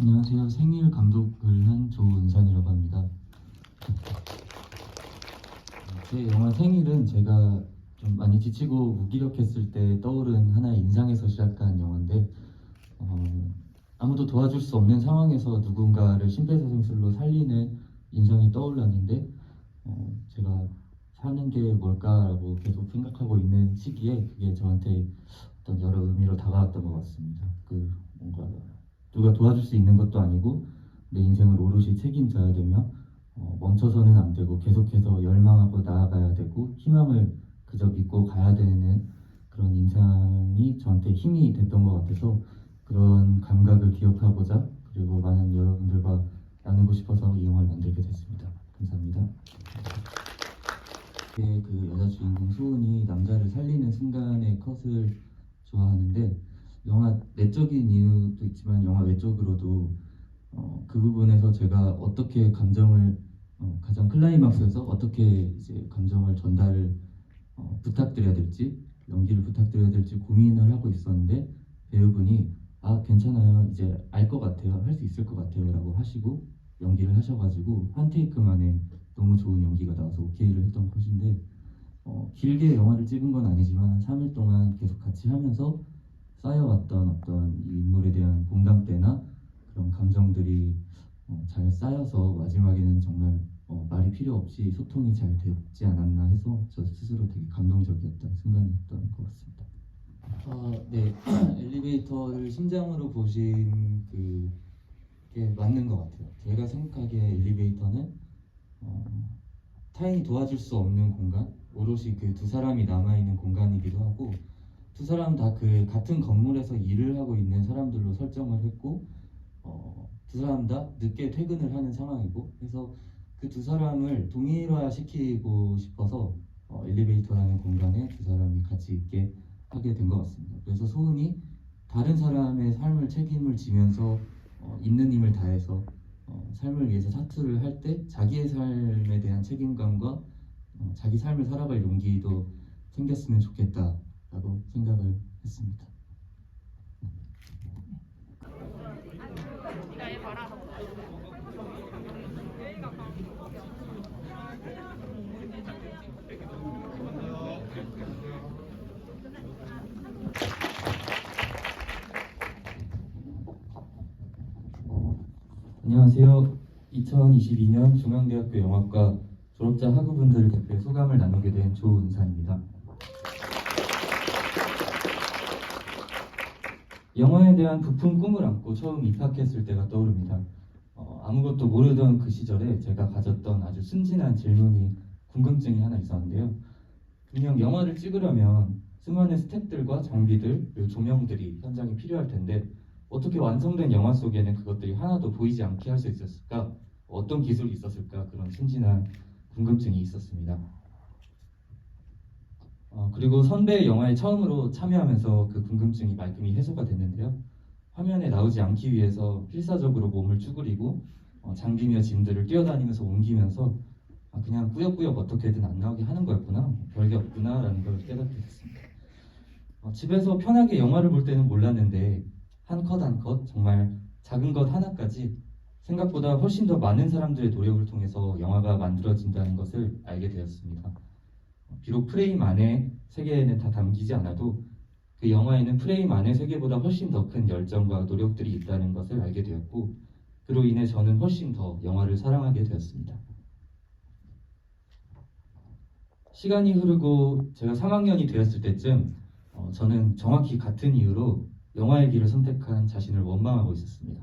안녕하세요. 생일 감독을 한 조은산이라고 합니다. 제 영화 생일은 제가 좀 많이 지치고 무기력했을 때 떠오른 하나의 인상에서 시작한 영화인데 아무도 도와줄 수 없는 상황에서 누군가를 심폐소생술로 살리는 인상이 떠올랐는데 제가 사는 게 뭘까라고 계속 생각하고 있는 시기에 그게 저한테 어떤 여러 의미로 다가왔던 것 같습니다. 뭔가 누가 도와줄 수 있는 것도 아니고 내 인생을 오롯이 책임져야 되며 멈춰서는 안 되고 계속해서 열망하고 나아가야 되고 희망을 그저 믿고 가야 되는 그런 인상이 저한테 힘이 됐던 것 같아서 그런 감각을 기억하고자 그리고 많은 여러분들과 나누고 싶어서 이 영화를 만들게 됐습니다. 감사합니다. 그 여자 주인공 소은이 남자를 살리는 순간의 컷을 좋아하는데 영화 내적인 이유도 있지만 영화 외적으로도 그 부분에서 제가 어떻게 감정을 가장 클라이막스에서 어떻게 이제 감정을 전달을 부탁드려야 될지 연기를 부탁드려야 될지 고민을 하고 있었는데 배우분이 괜찮아요 이제 알 것 같아요 할 수 있을 것 같아요 라고 하시고 연기를 하셔가지고 한 테이크 만에 너무 좋은 연기가 나와서 오케이를 했던 컷인데 길게 영화를 찍은 건 아니지만 한 3일 동안 계속 같이 하면서 쌓여왔던 어떤 이 인물에 대한 공감대나 그런 감정들이 잘 쌓여서 마지막에는 정말 말이 필요 없이 소통이 잘 되지 않았나 해서 저 스스로 되게 감동적이었던 순간이었던 것 같습니다. 네, 엘리베이터를 심장으로 보신 그게 맞는 것 같아요. 제가 생각하기에 엘리베이터는 어, 타인이 도와줄 수 없는 공간, 오롯이 그 두 사람이 남아있는 공간이기도 하고 두 사람 다 그 같은 건물에서 일을 하고 있는 사람들로 설정을 했고 두 사람 다 늦게 퇴근을 하는 상황이고 해서 그 두 사람을 동일화시키고 싶어서 엘리베이터라는 공간에 두 사람이 같이 있게 하게 된 것 같습니다. 그래서 소은이 다른 사람의 삶을 책임을 지면서 있는 힘을 다해서 삶을 위해서 사투를 할 때 자기의 삶에 대한 책임감과 자기 삶을 살아갈 용기도 생겼으면 좋겠다라고 생각을 했습니다. 안녕하세요. 2022년 중앙대학교 영화과 졸업자 학우분들을 대표해 소감을 나누게 된 조은산입니다. 영화에 대한 부푼 꿈을 안고 처음 입학했을 때가 떠오릅니다. 아무것도 모르던 그 시절에 제가 가졌던 아주 순진한 질문이 궁금증이 하나 있었는데요. 분명 영화를 찍으려면 수많은 스태프들과 장비들, 그리고 조명들이 현장에 필요할 텐데 어떻게 완성된 영화 속에는 그것들이 하나도 보이지 않게 할 수 있었을까? 어떤 기술이 있었을까? 그런 순진한 궁금증이 있었습니다. 그리고 선배의 영화에 처음으로 참여하면서 그 궁금증이 말끔히 해소가 됐는데요. 화면에 나오지 않기 위해서 필사적으로 몸을 쭈그리고 장비며 짐들을 뛰어다니면서 옮기면서 그냥 꾸역꾸역 어떻게든 안 나오게 하는 거였구나, 별게 없구나 라는 걸 깨닫게 됐습니다. 집에서 편하게 영화를 볼 때는 몰랐는데 한 컷 한 컷 정말 작은 것 하나까지 생각보다 훨씬 더 많은 사람들의 노력을 통해서 영화가 만들어진다는 것을 알게 되었습니다. 비록 프레임 안에 세계에는 다 담기지 않아도 그 영화에는 프레임 안의 세계보다 훨씬 더 큰 열정과 노력들이 있다는 것을 알게 되었고 그로 인해 저는 훨씬 더 영화를 사랑하게 되었습니다. 시간이 흐르고 제가 3학년이 되었을 때쯤 저는 정확히 같은 이유로 영화의 길을 선택한 자신을 원망하고 있었습니다.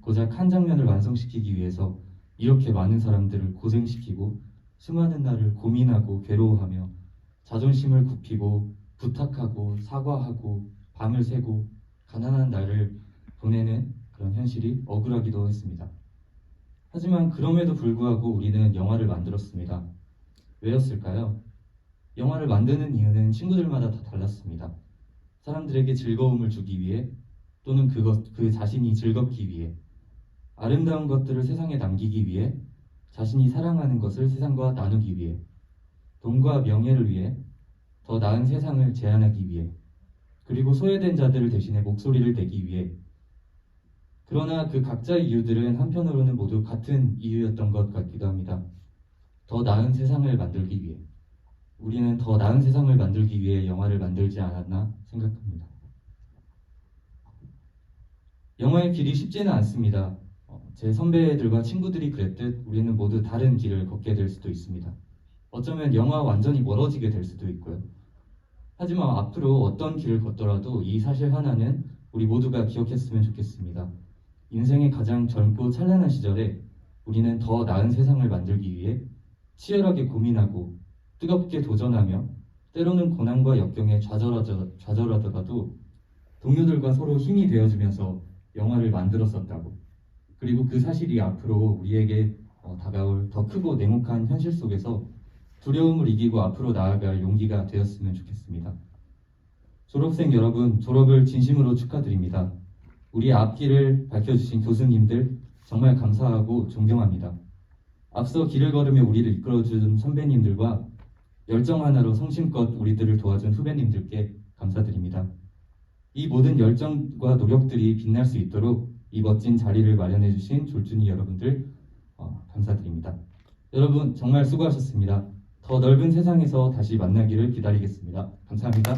고작 한 장면을 완성시키기 위해서 이렇게 많은 사람들을 고생시키고 수많은 날을 고민하고 괴로워하며 자존심을 굽히고 부탁하고 사과하고 밤을 새고 가난한 날을 보내는 그런 현실이 억울하기도 했습니다. 하지만 그럼에도 불구하고 우리는 영화를 만들었습니다. 왜였을까요? 영화를 만드는 이유는 친구들마다 다 달랐습니다. 사람들에게 즐거움을 주기 위해 또는 그 자신이 즐겁기 위해 아름다운 것들을 세상에 남기기 위해 자신이 사랑하는 것을 세상과 나누기 위해 돈과 명예를 위해 더 나은 세상을 제안하기 위해 그리고 소외된 자들을 대신해 목소리를 내기 위해 그러나 그 각자의 이유들은 한편으로는 모두 같은 이유였던 것 같기도 합니다. 더 나은 세상을 만들기 위해. 우리는 더 나은 세상을 만들기 위해 영화를 만들지 않았나 생각합니다. 영화의 길이 쉽지는 않습니다. 제 선배들과 친구들이 그랬듯 우리는 모두 다른 길을 걷게 될 수도 있습니다. 어쩌면 영화와 완전히 멀어지게 될 수도 있고요. 하지만 앞으로 어떤 길을 걷더라도 이 사실 하나는 우리 모두가 기억했으면 좋겠습니다. 인생의 가장 젊고 찬란한 시절에 우리는 더 나은 세상을 만들기 위해 치열하게 고민하고 뜨겁게 도전하며 때로는 고난과 역경에 좌절하더라도 동료들과 서로 힘이 되어주면서 영화를 만들었었다고. 그리고 그 사실이 앞으로 우리에게 다가올 더 크고 냉혹한 현실 속에서 두려움을 이기고 앞으로 나아갈 용기가 되었으면 좋겠습니다. 졸업생 여러분, 졸업을 진심으로 축하드립니다. 우리의 앞길을 밝혀주신 교수님들 정말 감사하고 존경합니다. 앞서 길을 걸으며 우리를 이끌어준 선배님들과 열정 하나로 성심껏 우리들을 도와준 후배님들께 감사드립니다. 이 모든 열정과 노력들이 빛날 수 있도록 이 멋진 자리를 마련해 주신 졸준이 여러분들 감사드립니다. 여러분 정말 수고하셨습니다. 더 넓은 세상에서 다시 만나기를 기다리겠습니다. 감사합니다.